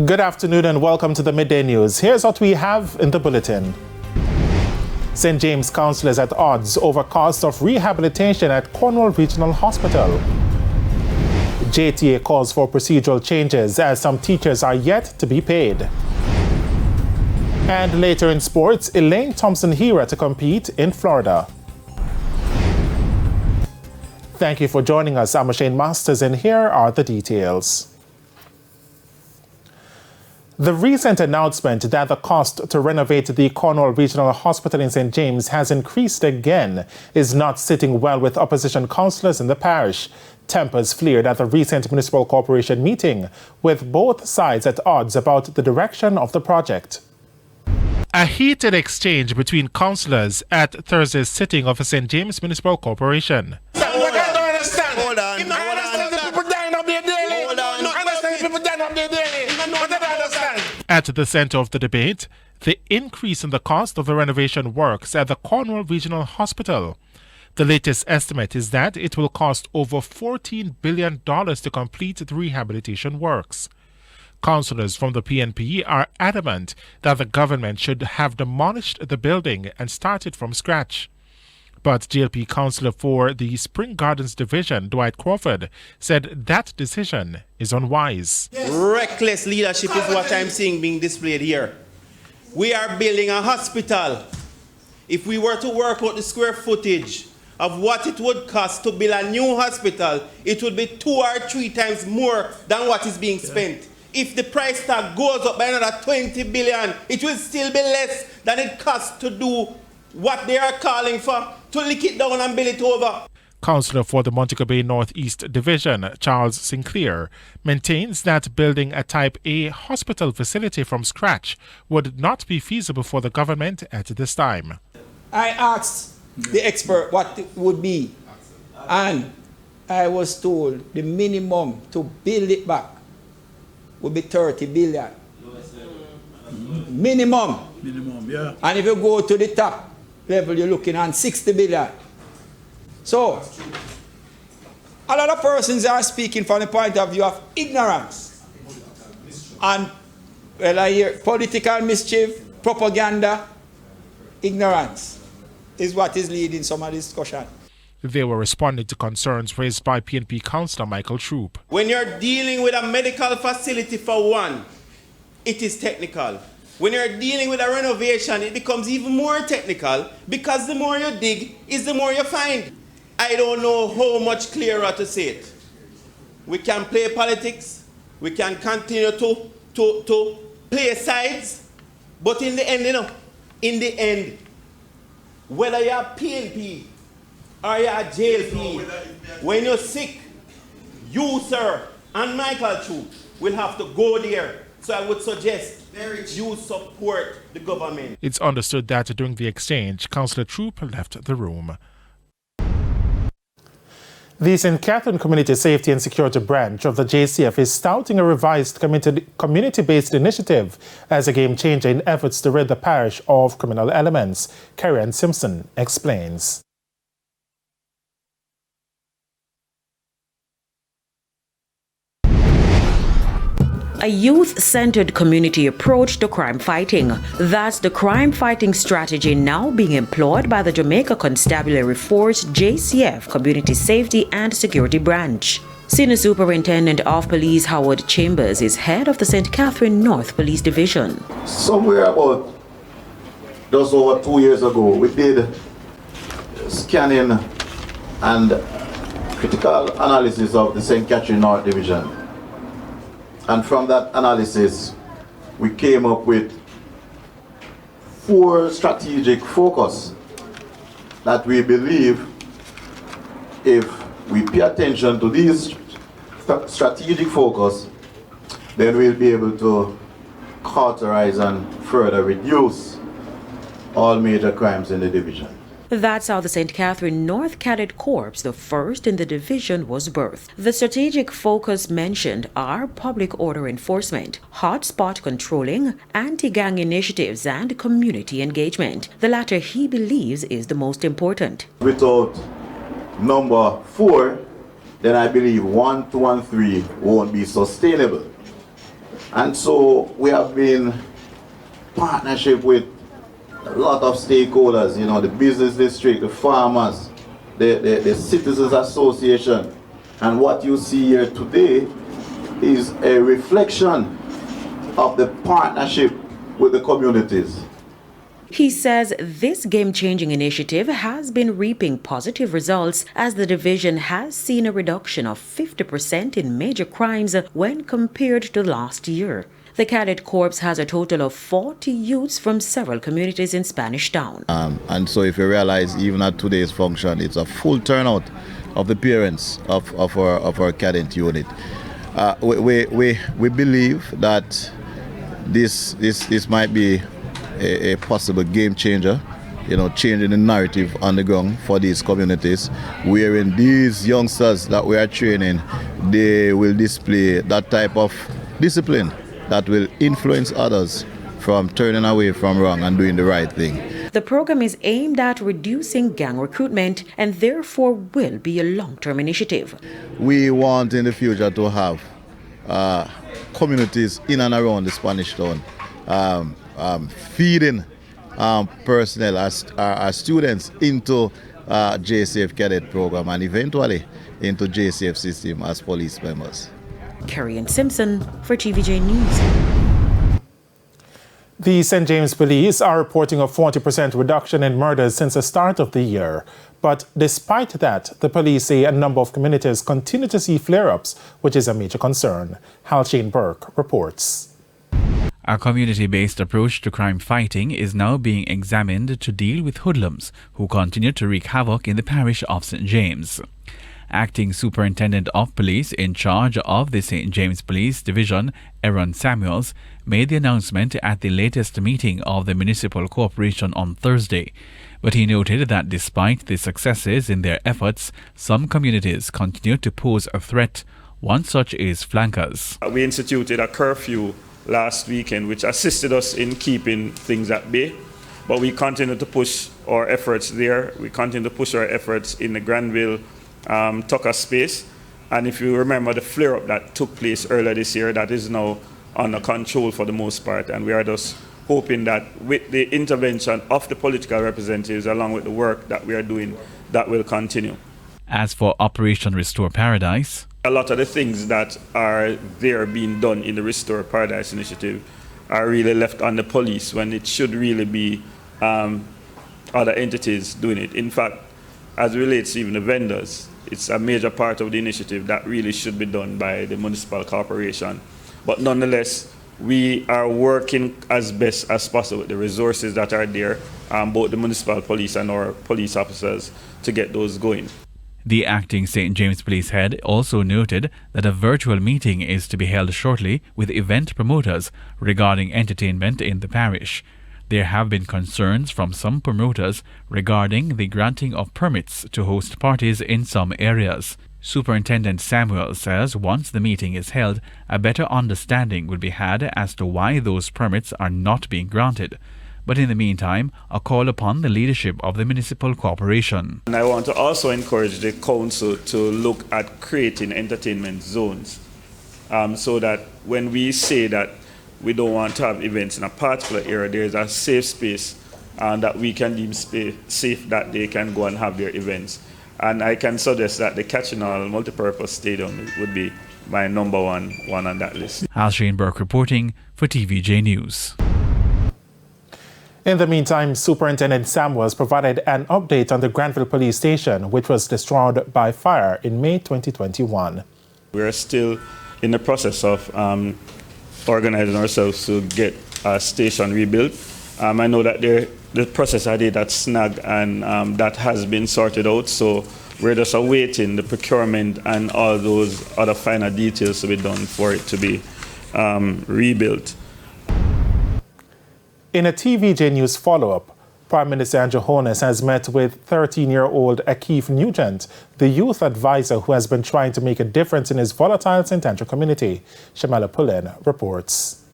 Good afternoon and welcome to the Midday News. Here's what we have in the bulletin. St. James councillors at odds over cost of rehabilitation at Cornwall Regional Hospital. JTA calls for procedural changes as some teachers are yet to be paid. And later in sports, Elaine Thompson-Hera to compete in Florida. Thank you for joining us. I'm Shane Masters and here are the details. The recent announcement that the cost to renovate the Cornwall Regional Hospital in St. James has increased again is not sitting well with opposition councillors in the parish. Tempers flared at the recent municipal corporation meeting, with both sides at odds about the direction of the project. A heated exchange between councillors at Thursday's sitting of the St. James Municipal Corporation. Hold on. At the center of the debate, the increase in the cost of the renovation works at the Cornwall Regional Hospital. The latest estimate is that it will cost over $14 billion to complete the rehabilitation works. Councillors from the PNP are adamant that the government should have demolished the building and started from scratch. But GLP councillor for the Spring Gardens Division, Dwight Crawford, said that decision is unwise. Reckless leadership is what I'm seeing being displayed here. We are building a hospital. If we were to work out the square footage of what it would cost to build a new hospital, it would be 2 or 3 times more than what is being spent. If the price tag goes up by another 20 billion, it will still be less than it costs to do what they are calling for, to lick it down and build it over. Councillor for the Montego Bay Northeast Division, Charles Sinclair, maintains that building a Type A hospital facility from scratch would not be feasible for the government at this time. I asked the expert what it would be, and I was told the minimum to build it back would be 30 billion. Minimum. Minimum, yeah. And if you go to the top level, you're looking at 60 billion. So, a lot of persons are speaking from the point of view of ignorance. And, well, I hear political mischief, propaganda, ignorance is what is leading some of this discussion. They were responding to concerns raised by PNP councillor Michael Troop. When you're dealing with a medical facility for one, it is technical. When you're dealing with a renovation, it becomes even more technical because the more you dig is the more you find. I don't know how much clearer to say it. We can play politics, we can continue to play sides, but in the end, whether you're PNP or you're JLP, when you're sick, you, sir, and Michael Troop will have to go there. So I would suggest you support the government. It's understood that during the exchange, Councillor Troop left the room. The St. Catherine Community Safety and Security Branch of the JCF is touting a revised community-based initiative as a game changer in efforts to rid the parish of criminal elements. Karen Simpson explains. A youth-centered community approach to crime fighting. That's the crime fighting strategy now being employed by the Jamaica Constabulary Force JCF Community Safety and Security Branch. Senior Superintendent of Police Howard Chambers is head of the St. Catherine North Police Division. Somewhere about just over 2 years ago, we did scanning and critical analysis of the St. Catherine North Division. And from that analysis, we came up with 4 strategic focus that we believe if we pay attention to these strategic focus, then we'll be able to cauterize and further reduce all major crimes in the division. That's how the St. Catherine North Cadet Corps, the first in the division, was birthed. The strategic focus mentioned are public order enforcement, hotspot controlling, anti-gang initiatives, and community engagement. The latter he believes is the most important. Without number 4, then I believe 1, 2, and 3 won't be sustainable. And so we have been partnership with a lot of stakeholders, you know, the business district, the farmers, the citizens association. And what you see here today is a reflection of the partnership with the communities. He says this game-changing initiative has been reaping positive results as the division has seen a reduction of 50% in major crimes when compared to last year. The Cadet Corps has a total of 40 youths from several communities in Spanish Town. And so if you realize, even at today's function, it's a full turnout of the parents of our cadet unit. We believe that this might be a possible game changer, you know, changing the narrative on the ground for these communities, wherein these youngsters that we are training, they will display that type of discipline that will influence others from turning away from wrong and doing the right thing. The program is aimed at reducing gang recruitment and therefore will be a long-term initiative. We want in the future to have communities in and around the Spanish Town feeding personnel as students into JCF cadet program and eventually into JCF system as police members. Carrie Ann Simpson for TVJ News. The St. James Police are reporting a 40% reduction in murders since the start of the year. But despite that, the police say a number of communities continue to see flare-ups, which is a major concern. Halshane Burke reports. A community-based approach to crime fighting is now being examined to deal with hoodlums who continue to wreak havoc in the parish of St. James. Acting Superintendent of Police in charge of the St. James Police Division, Aaron Samuels, made the announcement at the latest meeting of the Municipal Corporation on Thursday. But he noted that despite the successes in their efforts, some communities continue to pose a threat. One such is flankers. We instituted a curfew last weekend, which assisted us in keeping things at bay. But we continue to push our efforts there. We continue to push our efforts in the Granville Tucker space. And if you remember the flare-up that took place earlier this year, that is now under control for the most part. And we are just hoping that with the intervention of the political representatives, along with the work that we are doing, that will continue. As for Operation Restore Paradise, a lot of the things that are there being done in the Restore Paradise initiative are really left on the police when it should really be other entities doing it. In fact, as it relates to even the vendors, it's a major part of the initiative that really should be done by the municipal corporation. But nonetheless, we are working as best as possible with the resources that are there, both the municipal police and our police officers, to get those going. The acting St. James Police head also noted that a virtual meeting is to be held shortly with event promoters regarding entertainment in the parish. There have been concerns from some promoters regarding the granting of permits to host parties in some areas. Superintendent Samuel says once the meeting is held, a better understanding will be had as to why those permits are not being granted. But in the meantime, a call upon the leadership of the municipal corporation. And I want to also encourage the council to look at creating entertainment zones so that when we say that we don't want to have events in a particular area, there is a safe space that we can deem safe that they can go and have their events. And I can suggest that the Catchinall Multipurpose Stadium would be my number one on that list. Halshane Burke reporting for TVJ News. In the meantime, Superintendent Samuels provided an update on the Granville Police Station, which was destroyed by fire in May 2021. We are still in the process of organizing ourselves to get a station rebuilt. I know that the process I did at SNAG and that has been sorted out, so we're just awaiting the procurement and all those other final details to be done for it to be rebuilt. In a TVJ News follow-up, Prime Minister Andrew Holness has met with 13-year-old Ackeef Nugent, the youth advisor who has been trying to make a difference in his volatile St. Andrew community. Shamala Pullen reports.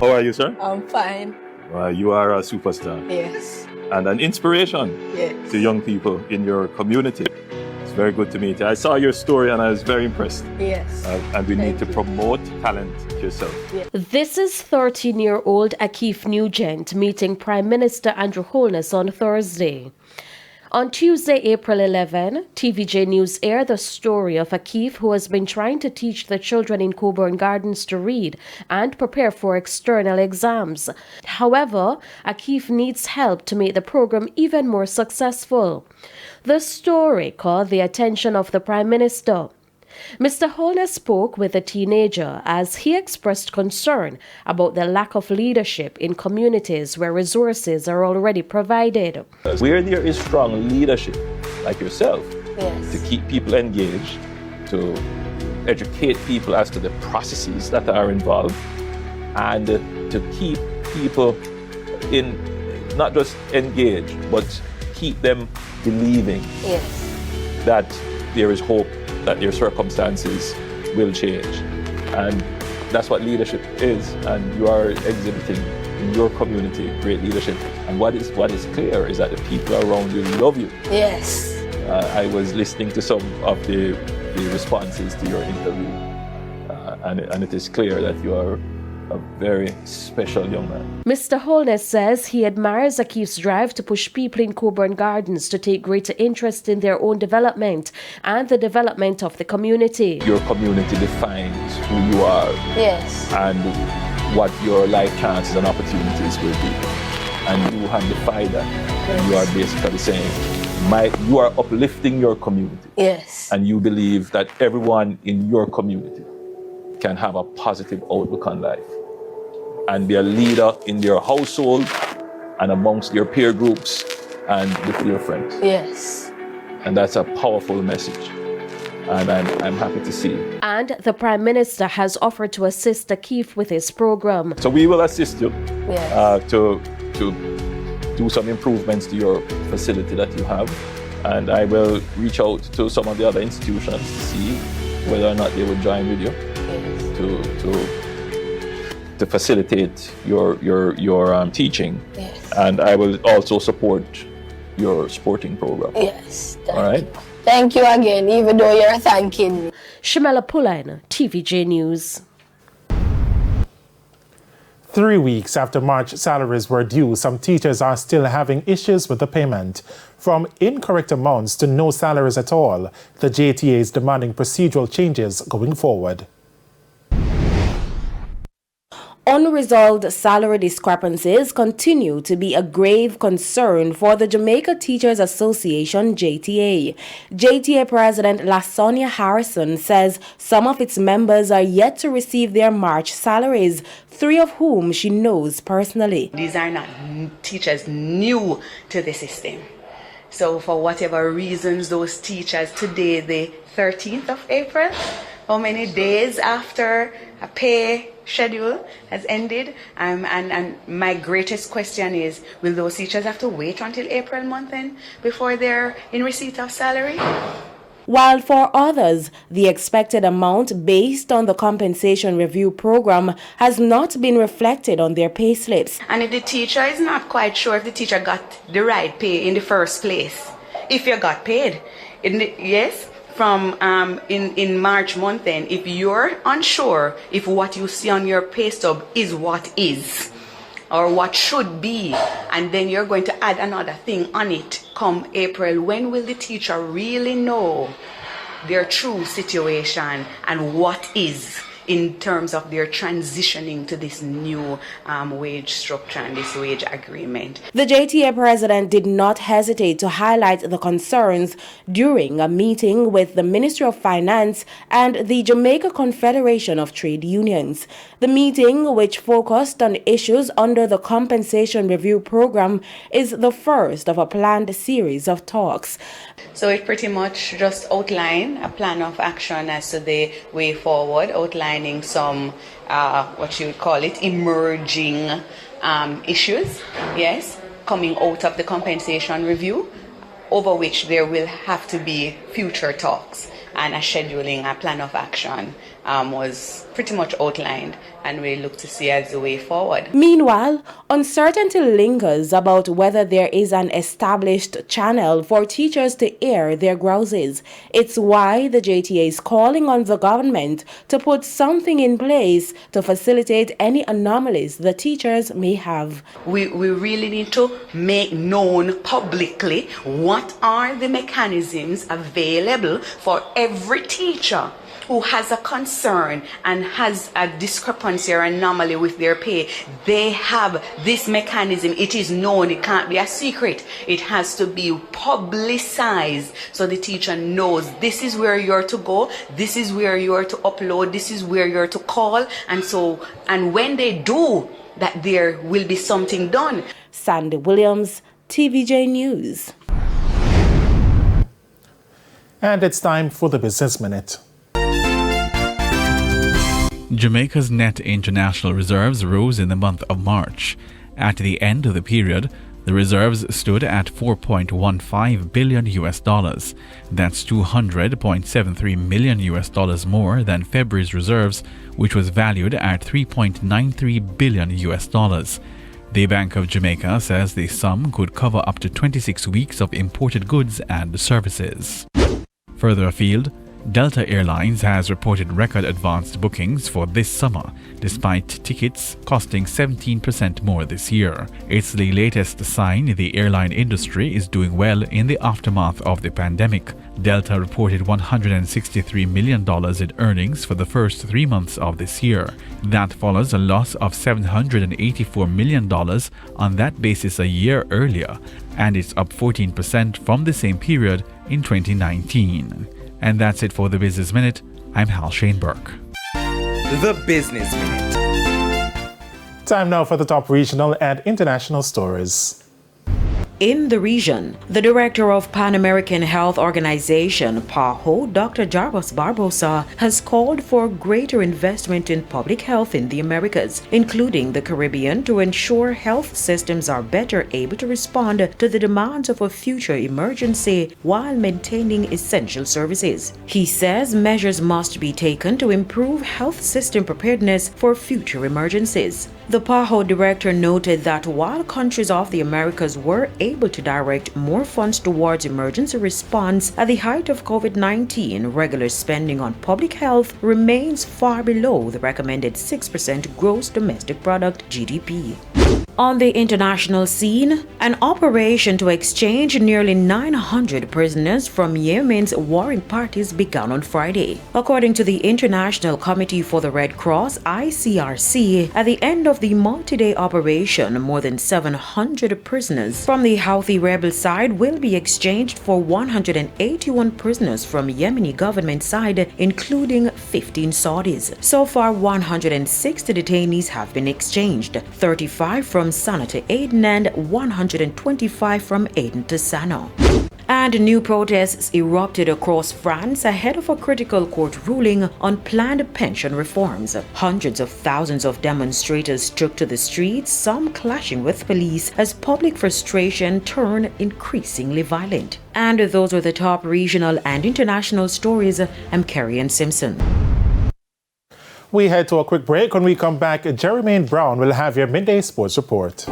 How are you, sir? I'm fine. You are a superstar. Yes. And an inspiration Yes. to young people in your community. It's very good to meet you. I saw your story and I was very impressed. Yes. And we need to promote talent yourself. This is 13-year-old Ackeef Nugent meeting Prime Minister Andrew Holness on Thursday. On Tuesday, April 11, TVJ News aired the story of Ackeef, who has been trying to teach the children in Coburn Gardens to read and prepare for external exams. However, Ackeef needs help to make the program even more successful. The story caught the attention of the Prime Minister. Mr. Holness spoke with the teenager as he expressed concern about the lack of leadership in communities where resources are already provided. Where there is strong leadership, like yourself, Yes. to keep people engaged, to educate people as to the processes that are involved, and to keep people in, not just engaged, but keep them believing Yes. that there is hope, that their circumstances will change. And that's what leadership is. And you are exhibiting in your community great leadership. And what is clear is that the people around you love you. Yes. I was listening to some of the responses to your interview. And it is clear that you are a very special young man. Mr. Holness says he admires Ackeef's drive to push people in Coburn Gardens to take greater interest in their own development and the development of the community. Your community defines who you are Yes. and what your life chances and opportunities will be. And you have defied that. And you are basically saying, you are uplifting your community. Yes. And you believe that everyone in your community can have a positive outlook on life and be a leader in their household and amongst their peer groups and with your friends. Yes. And that's a powerful message. And I'm happy to see. And the Prime Minister has offered to assist Ackeef with his program. So we will assist you Yes. to do some improvements to your facility that you have. And I will reach out to some of the other institutions to see whether or not they would join with you to facilitate your teaching. Yes. And I will also support your sporting program. Yes. All right? Thank you again, even though you're thanking me. Shamela Pullen, TVJ News. 3 weeks after March salaries were due, some teachers are still having issues with the payment. From incorrect amounts to no salaries at all, the JTA is demanding procedural changes going forward. Unresolved salary discrepancies continue to be a grave concern for the Jamaica Teachers Association, JTA. JTA President LaSonia Harrison says some of its members are yet to receive their March salaries, 3 of whom she knows personally. These are not teachers new to the system. So for whatever reasons, those teachers today, the 13th of April, how many days after a pay schedule has ended, and my greatest question is, will those teachers have to wait until April month end before they're in receipt of salary? While for others, the expected amount based on the compensation review program has not been reflected on their pay slips. And if the teacher is not quite sure if the teacher got the right pay in the first place, if you got paid, from in March month end, if you're unsure if what you see on your pay stub is what is or what should be, and then you're going to add another thing on it come April, when will the teacher really know their true situation and what is in terms of their transitioning to this new wage structure and this wage agreement? The JTA president did not hesitate to highlight the concerns during a meeting with the Ministry of Finance and the Jamaica Confederation of Trade Unions. The meeting, which focused on issues under the compensation review program, is the first of a planned series of talks. So it pretty much just outlined a plan of action as to the way forward, outlining some, what you would call it, emerging issues, yes, coming out of the compensation review, over which there will have to be future talks and a scheduling, a plan of action was pretty much outlined, and we look to see as the way forward. Meanwhile, uncertainty lingers about whether there is an established channel for teachers to air their grouses. It's why the JTA is calling on the government to put something in place to facilitate any anomalies the teachers may have. We really need to make known publicly what are the mechanisms available for every teacher who has a concern and has a discrepancy or anomaly with their pay. They have this mechanism. It is known. It can't be a secret. It has to be publicized so the teacher knows this is where you're to go, this is where you're to upload, this is where you're to call, and when they do that, there will be something done. Sandy Williams, TVJ News. And it's time for the Business Minute. Jamaica's net international reserves rose in the month of March. At the end of the period, the reserves stood at $4.15 billion. That's $200.73 million more than February's reserves, which was valued at $3.93 billion. The Bank of Jamaica says the sum could cover up to 26 weeks of imported goods and services. Further afield, Delta Airlines has reported record advanced bookings for this summer, despite tickets costing 17% more this year. It's the latest sign the airline industry is doing well in the aftermath of the pandemic. Delta reported $163 million in earnings for the first 3 months of this year. That follows a loss of $784 million on that basis a year earlier, and it's up 14% from the same period in 2019. And that's it for the Business Minute. I'm Hal Shane Burke. The Business Minute. Time now for the top regional and international stories. In the region, the director of Pan American Health Organization, PAHO, Dr. Jarbas Barbosa, has called for greater investment in public health in the Americas, including the Caribbean, to ensure health systems are better able to respond to the demands of a future emergency while maintaining essential services. He says measures must be taken to improve health system preparedness for future emergencies. The PAHO director noted that while countries of the Americas were able to direct more funds towards emergency response at the height of COVID-19, regular spending on public health remains far below the recommended 6% gross domestic product (GDP). On the international scene, an operation to exchange nearly 900 prisoners from Yemen's warring parties began on Friday. According to the International Committee for the Red Cross, ICRC, at the end of the multi-day operation, more than 700 prisoners from the Houthi rebel side will be exchanged for 181 prisoners from Yemeni government side, including 15 Saudis. So far, 160 detainees have been exchanged, 35 from Sana to Aden and 125 from Aden to Sano. And new protests erupted across France ahead of a critical court ruling on planned pension reforms. Hundreds of thousands of demonstrators took to the streets, some clashing with police as public frustration turned increasingly violent. And those were the top regional and international stories. I'm Carrie Ann Simpson. We head to a quick break. When we come back, Jermaine Brown will have your midday sports report.